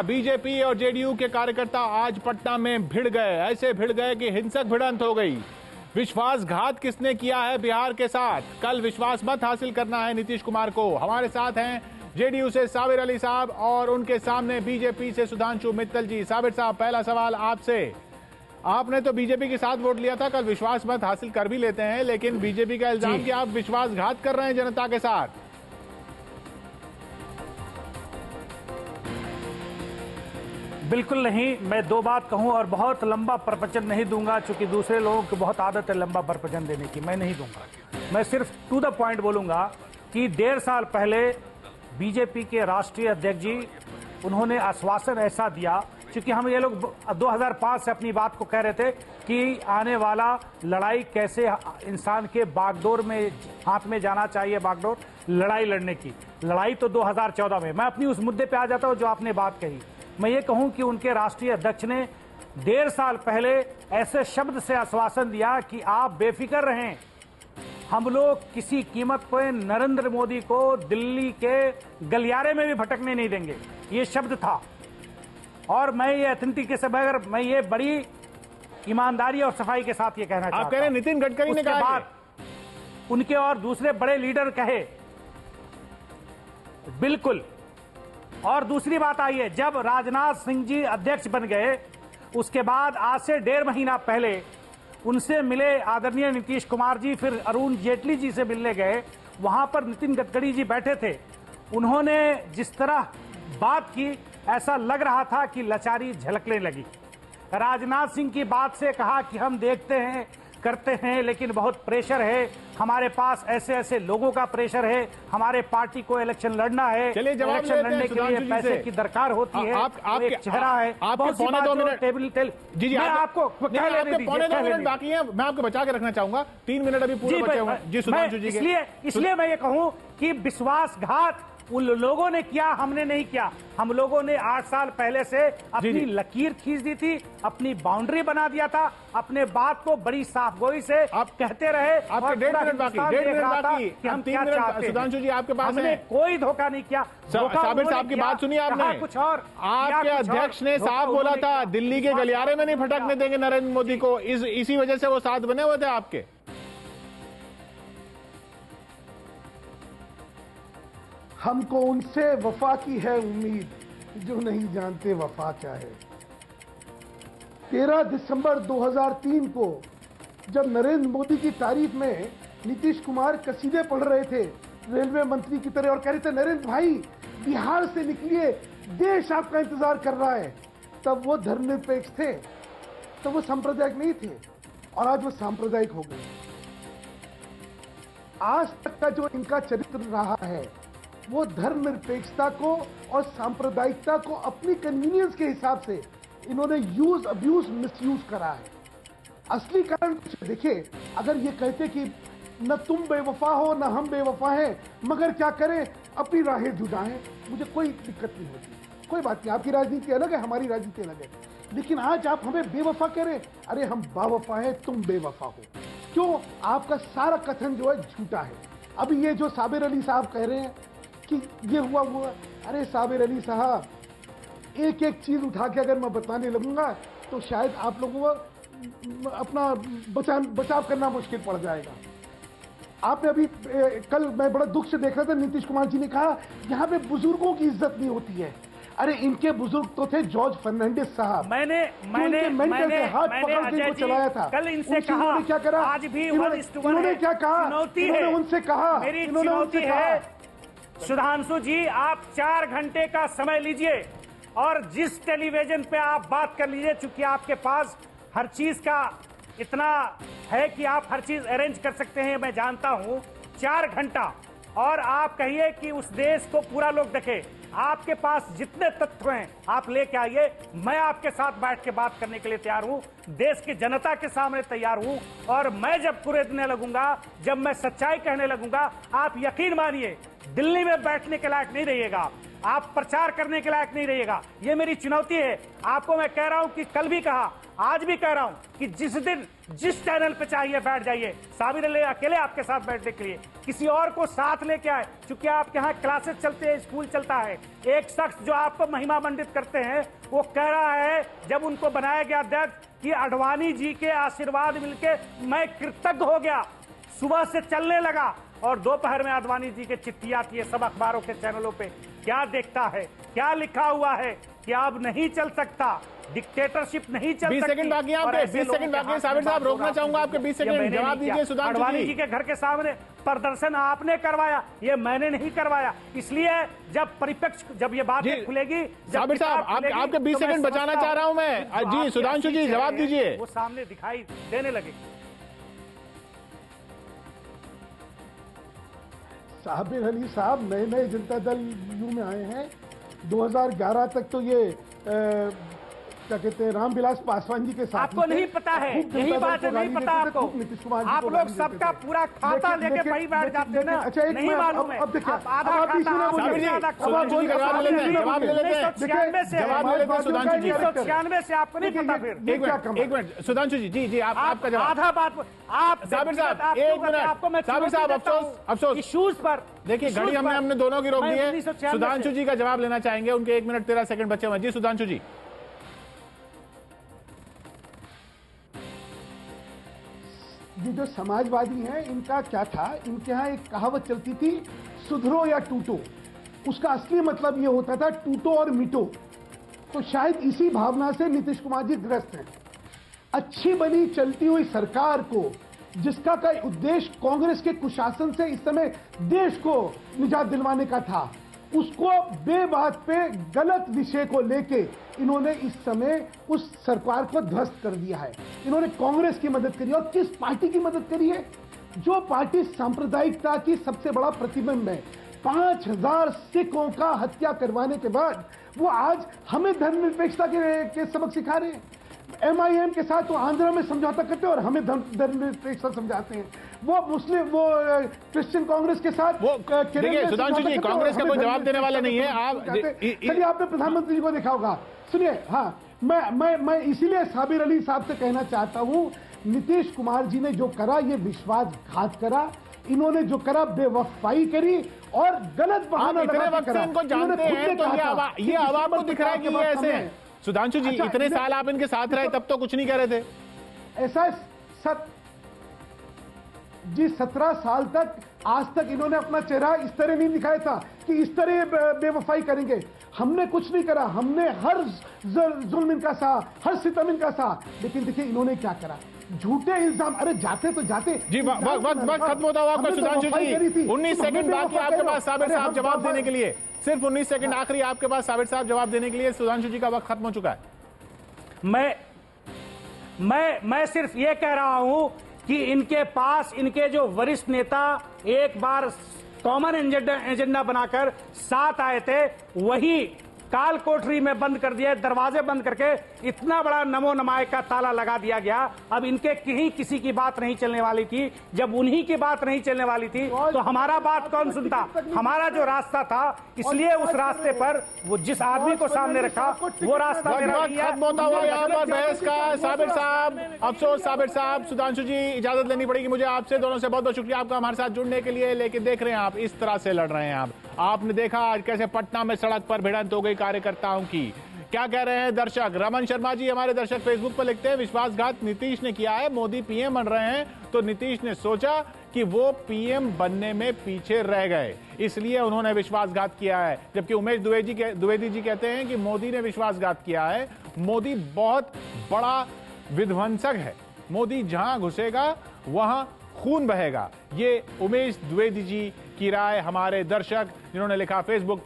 BJP और JDU के कार्यकर्ता आज पटना में भिड़ गए, ऐसे भिड़ गए कि हिंसक भिड़ंत हो गई। विश्वासघात किसने किया है बिहार के साथ? कल विश्वास मत हासिल करना है नीतीश कुमार को। हमारे साथ हैं जेडीयू से साबिर अली साहब और उनके सामने बीजेपी से सुधांशु मित्तल जी। साबिर साहब, पहला सवाल आपसे। आपने तो बीजेपी के साथ वोट लिया था, कल विश्वास मत हासिल कर भी लेते हैं, लेकिन बीजेपी का इल्जाम कि आप विश्वासघात कर रहे हैं जनता के साथ। बिल्कुल नहीं। मैं दो बात कहूं और बहुत लंबा प्रवचन नहीं दूंगा, क्योंकि दूसरे लोगों की बहुत आदत है लंबा प्रवचन देने की। मैं नहीं दूंगा, मैं सिर्फ टू द पॉइंट बोलूंगा कि 1.5 साल पहले बीजेपी के राष्ट्रीय अध्यक्ष जी उन्होंने आश्वासन ऐसा दिया, क्योंकि हम ये लोग 2005 से अपनी बात को कह रहे थे कि आने वाला लड़ाई कैसे इंसान के बागडोर में हाथ में जाना चाहिए, बागडोर लड़ाई लड़ने की। लड़ाई तो 2014 में। मैं अपनी उस मुद्दे पे आ जाता हूं जो आपने बात कही। मैं ये कहूं कि उनके राष्ट्रीय अध्यक्ष ने 1.5 साल पहले ऐसे शब्द से आश्वासन दिया कि आप बेफिक्र रहें, हम लोग किसी कीमत पर नरेंद्र मोदी को दिल्ली के गलियारे में भी भटकने नहीं देंगे। ये शब्द था। और मैं ये अथेंटिक से बगैर मैं ये बड़ी ईमानदारी और सफाई के साथ ये कहना चाहता हूं। आप कह रहे हैं नितिन गडकरी ने कहा, बाद उनके और दूसरे बड़े लीडर कहे, बिल्कुल। और दूसरी बात आई है, जब राजनाथ सिंह जी अध्यक्ष बन गए उसके बाद आज से 1.5 महीना पहले उनसे मिले आदरणीय नीतीश कुमार जी, फिर अरुण जेटली जी से मिलने गए। वहां पर नितिन गडकरी जी बैठे थे। उन्होंने जिस तरह बात की, ऐसा लग रहा था कि लाचारी झलकने लगी। राजनाथ सिंह की बात से कहा कि हम देखते हैं, करते हैं, लेकिन बहुत प्रेशर है हमारे पास, ऐसे ऐसे लोगों का प्रेशर है, हमारे पार्टी को इलेक्शन लड़ना है, इलेक्शन लड़ने के लिए पैसे की दरकार होती है। एक चेहरा है, आपके पौने 2 मिनट जी जी, आपको पौने 2 मिनट बाकी है, मैं आपको बचा के रखना चाहूंगा। 3 मिनट अभी पूरे बचे हुए हैं। जी सुधांशु जी, इसलिए मैं ये कहूं कि विश्वासघात उन लोगों ने किया, हमने नहीं किया। हम लोगों ने 8 साल पहले से अपनी लकीर खींच दी थी, अपनी बाउंड्री बना दिया था, अपने बात को बड़ी साफगोई से आप कहते रहे। आपके 1.5 मिनट बाकी, 1.5 मिनट बाकी कि हम क्या चाहते हैं। सुधांशु जी आपके पास हमने कोई धोखा नहीं किया। साबिर साहब की बात सुनिए आपने, कुछ और आपके अध्यक्ष ने साफ बोला था दिल्ली के गलियारे में नहीं भटकने देंगे नरेंद्र मोदी को। इसी वजह से वो साथ बने हुए थे आपके। हमको उनसे वफा की है उम्मीद जो नहीं जानते वफा क्या है। 13 दिसंबर 2003 को जब नरेंद्र मोदी की तारीफ में नीतीश कुमार कसीदे पढ़ रहे थे रेलवे मंत्री की तरह और कह रहे थे नरेंद्र भाई बिहार से निकलिए, देश आपका इंतजार कर रहा है, तब वो धर्मनिरपेक्ष थे, तब वो सांप्रदायिक नहीं थे, और आज वो सांप्रदायिक हो गए। आज तक का जो इनका चरित्र रहा है वो धर्मनिरपेक्षता को और सांप्रदायिकता को अपनी कन्वीनियंस के हिसाब से इन्होंने यूज, अब्यूज, मिसयूज करा है। असली कारण देखिए, अगर ये कहते कि न तुम बेवफा हो न हम बेवफा हैं, मगर क्या करें अपनी राहें जुदा हैं, मुझे कोई दिक्कत नहीं होती। कोई बात नहीं, आपकी राजनीति अलग है, हमारी राजनीति अलग है, लेकिन आज आप हमें बेवफा कह रहे। अरे हम बावफा हैं, तुम बेवफा हो। क्यों? आपका सारा कथन जो है झूठा है। अभी ये जो साबिर अली साहब कह रहे हैं कि ये हुआ, अरे साबिर अली साहब, एक एक चीज उठा के अगर मैं बताने लगूंगा तो शायद आप लोगों को अपना बचाव करना मुश्किल पड़ जाएगा। आपने अभी कल मैं बड़ा दुख से देख रहा था, नीतीश कुमार जी ने कहा यहाँ पे बुजुर्गों की इज्जत नहीं होती है। अरे इनके बुजुर्ग तो थे जॉर्ज फर्नांडिस साहब। मैंने हाथ पकड़ के चलाया था। कल इनसे कहा, क्या करा, आज भी इन्होंने क्या कहा, इन्होंने उनसे कहा, इन्होंने उनसे कहा, सुधांशु जी आप 4 घंटे का समय लीजिए और जिस टेलीविजन पे आप बात कर लीजिए, चूंकि आपके पास हर चीज का इतना है कि आप हर चीज अरेंज कर सकते हैं, मैं जानता हूं। 4 घंटा और आप कहिए कि उस देश को पूरा लोग देखे। आपके पास जितने तथ्य हैं आप लेके आइए, मैं आपके साथ बैठ के बात करने के लिए तैयार हूं, देश की जनता के सामने तैयार हूं। और मैं जब कुरेदने लगूंगा, जब मैं सच्चाई कहने लगूंगा, आप यकीन मानिए दिल्ली में बैठने के लायक नहीं रहिएगा, आप प्रचार करने के लायक नहीं रहिएगा। ये मेरी चुनौती है आपको। मैं कह रहा हूं कि कल भी कहा, आज भी कह रहा हूं कि जिस दिन जिस चैनल पे चाहिए बैठ जाइए। साबिर अली अकेले आपके साथ बैठने के लिए किसी और को साथ लेके आए। क्योंकि आपके यहाँ क्लासेस चलते हैं, स्कूल चलता है, एक शख्स जो आपको महिमा मंडित करते हैं वो कह रहा है जब उनको बनाया गया अध्यक्ष कि आडवाणी जी के आशीर्वाद मिलके मैं कृतज्ञ हो गया, सुबह से चलने लगा, और दोपहर में आडवाणी जी के चिट्ठी आती है सब अखबारों के चैनलों पे। क्या देखता है, क्या लिखा हुआ है कि अब नहीं चल सकता, डिक्टेटरशिप नहीं चल सकती। 20 सेकंड बाकी हैं आपके, 20 सेकंड बाकी हैं। साबिर साहब रोकना चाहूंगा आपके 20 सेकंड, जवाब दीजिए। सुधांशु आडवाणी जी के घर के सामने प्रदर्शन आपने करवाया, ये मैंने नहीं करवाया। इसलिए जब परिपक्ष, जब ये बात खुलेगी, साबिर साहब आपके 20 सेकंड बचाना चाह रहा हूं मैं। जी सुधांशु जी जवाब दीजिए। वो सामने दिखाई देने लगे। साबिर अली साहब नए नए जनता दल यू में आए हैं। 2011 तक तो ये क्या कहते हैं रामविलास पासवान जी के साथ। आपको नहीं पता है, यही बात है, नहीं पता आपको। आप लोग सबका पूरा खाता लेके वही बैठ जाते हैं ना। अच्छा एक नहीं मालूम है। अब देखिए आधा खाता सुधांशु जी जवाब ले लेते हैं, जवाब ले लेते हैं, जवाब ले लेते हैं सुधांशु जी। 1996 से आपको नहीं पता। फिर एक मिनट सुधांशु जी, जी जी आपका जवाब। आधा बात आप साबिर साहब एक मिनट, साबिर साहब अफसोस इश्यूज पर देखिए घड़ी हमने दोनों की रोक दी है। सुधांशु जी का जवाब लेना चाहेंगे, उनके 1 मिनट 13 सेकंड बचे हुए। जी सुधांशु जी। ये जो समाजवादी हैं इनका क्या था, इनके यहाँ एक कहावत चलती थी सुधरो या टूटो। उसका असली मतलब ये होता था टूटो और मिटो। तो शायद इसी भावना से नीतीश कुमार जी ग्रस्त हैं। अच्छी बनी चलती हुई सरकार को, जिसका का उद्देश्य कांग्रेस के कुशासन से इस समय देश को निजात दिलवाने का था, उसको बेबात पे गलत विषय को लेके इन्होंने इस समय उस सरकार को ध्वस्त कर दिया है। इन्होंने कांग्रेस की मदद करी, और किस पार्टी की मदद करी है? जो पार्टी सांप्रदायिकता की सबसे बड़ा प्रतिबिंब है। 5000 सिखों का हत्या करवाने के बाद वो आज हमें धर्मनिरपेक्षता के सबक सिखा रहे हैं। MIM के साथ वो आंध्र में समझौता करते हैं और हमें धर्मनिरपेक्षता समझाते हैं। वो मुस्लिम, वो क्रिश्चियन कांग्रेस के साथ वो देखिए सुधांशु जी, कांग्रेस का कोई जवाब देने वाला नहीं है। आप चलिए, आपने प्रधानमंत्री जी को देखा होगा। सुनिए, हाँ मैं इसीलिए साबिर अली साहब से कहना चाहता हूं, नीतीश कुमार जी ने जो करा ये विश्वासघात करा। इन्होंने जो करा बेवफाई करी और गलत बहाना इतने वक्त से इनको जानते हैं तो ये आवाम को दिख रहा है कि ये ऐसे हैं। सुधांशु जी इतने साल आप इनके साथ रहे, तब तो कुछ नहीं कह रहे थे। ऐसा जी 17 साल तक, आज तक इन्होंने अपना चेहरा इस तरह नहीं दिखाया था कि इस तरह बेवफाई करेंगे। हमने कुछ नहीं करा, हमने हर जुल्म इनका सहा, हर सितम इनका सहा। लेकिन देखिए इन्होंने क्या करा, झूठे इल्जाम। अरे जाते तो जाते जी, वक्त खत्म होता हुआ आपका सुधांशु जी। 19 सेकंड बाकी आपके पास साबिर साहब जवाब देने के लिए, सिर्फ 19 सेकंड आखिरी आपके पास साबिर साहब जवाब देने के लिए। सुधांशु जी का वक्त खत्म हो चुका है। मैं सिर्फ ये कह रहा हूं कि इनके पास, इनके जो वरिष्ठ नेता एक बार कॉमन एजेंडा बनाकर साथ आए थे, वही काल कोठरी में बंद कर दिया, दरवाजे बंद करके इतना बड़ा नमो नमाय का ताला लगा दिया गया। अब इनके कहीं किसी की बात नहीं चलने वाली थी। जब उन्हीं की बात नहीं चलने वाली थी तो हमारा बात कौन सुनता? हमारा जो रास्ता था, इसलिए उस रास्ते पर वो जिस आदमी को सामने रखा वो रास्ता खत्म होता हुआ यहाँ पर बहस का। साबिर साहब अफसोस, साबिर साहब, सुधांशु जी इजाजत लेनी पड़ेगी मुझे आपसे। दोनों से बहुत बहुत शुक्रिया आपका हमारे साथ जुड़ने के लिए। लेकिन देख रहे हैं आप इस तरह से लड़ रहे हैं। आपने देखा आज कैसे पटना में सड़क पर भिड़ंत हो गई कार्यकर्ताओं की। क्या कह रहे हैं दर्शक? रमन शर्मा जी हमारे दर्शक फेसबुक पर लिखते हैं, विश्वासघात नीतीश ने किया है। मोदी पीएम बन रहे हैं तो नीतीश ने सोचा कि वो पीएम बनने में पीछे रह गए, इसलिए उन्होंने विश्वासघात किया है। जबकि उमेश द्विवेदी जी कहते हैं कि मोदी ने विश्वासघात किया है। मोदी बहुत बड़ा विध्वंसक है, मोदी जहां घुसेगा वहां खून बहेगा। ये उमेश द्विवेदी जी की राय, हमारे दर्शक जिन्होंने लिखा फेसबुक पर।